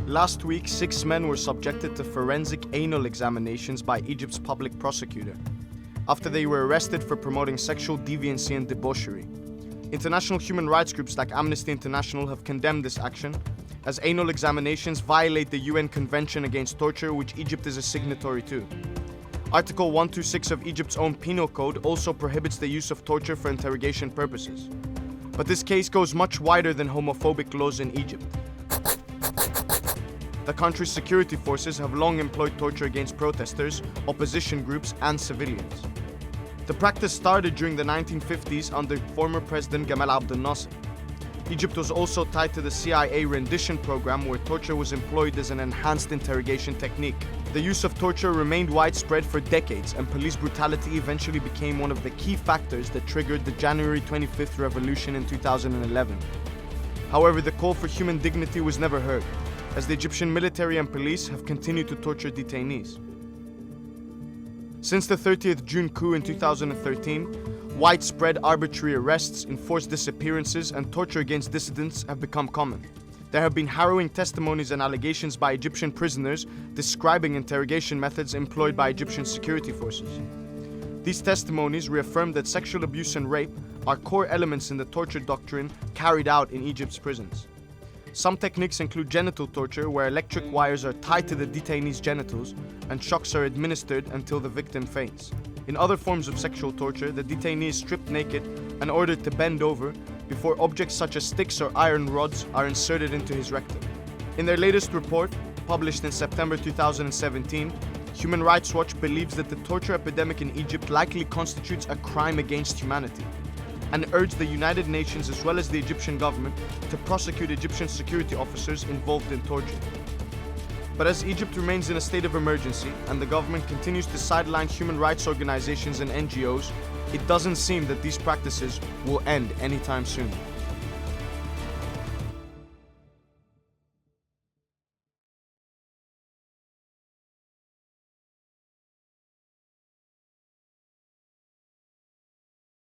Last week, 6 men were subjected to forensic anal examinations by Egypt's public prosecutor, after they were arrested for promoting sexual deviancy and debauchery. International human rights groups like Amnesty International have condemned this action, as anal examinations violate the UN Convention Against Torture, which Egypt is a signatory to. Article 126 of Egypt's own penal code also prohibits the use of torture for interrogation purposes. But this case goes much wider than homophobic laws in Egypt. The country's security forces have long employed torture against protesters, opposition groups, and civilians. The practice started during the 1950s under former President Gamal Abdel Nasser. Egypt was also tied to the CIA rendition program, where torture was employed as an enhanced interrogation technique. The use of torture remained widespread for decades, and police brutality eventually became one of the key factors that triggered the January 25th revolution in 2011. However, the call for human dignity was never heard, as the Egyptian military and police have continued to torture detainees. Since the 30th June coup in 2013, widespread arbitrary arrests, enforced disappearances, and torture against dissidents have become common. There have been harrowing testimonies and allegations by Egyptian prisoners describing interrogation methods employed by Egyptian security forces. These testimonies reaffirm that sexual abuse and rape are core elements in the torture doctrine carried out in Egypt's prisons. Some techniques include genital torture, where electric wires are tied to the detainee's genitals and shocks are administered until the victim faints. In other forms of sexual torture, the detainee is stripped naked and ordered to bend over before objects such as sticks or iron rods are inserted into his rectum. In their latest report, published in September 2017, Human Rights Watch believes that the torture epidemic in Egypt likely constitutes a crime against humanity, and urged the United Nations as well as the Egyptian government to prosecute Egyptian security officers involved in torture. But as Egypt remains in a state of emergency and the government continues to sideline human rights organizations and NGOs, it doesn't seem that these practices will end anytime soon.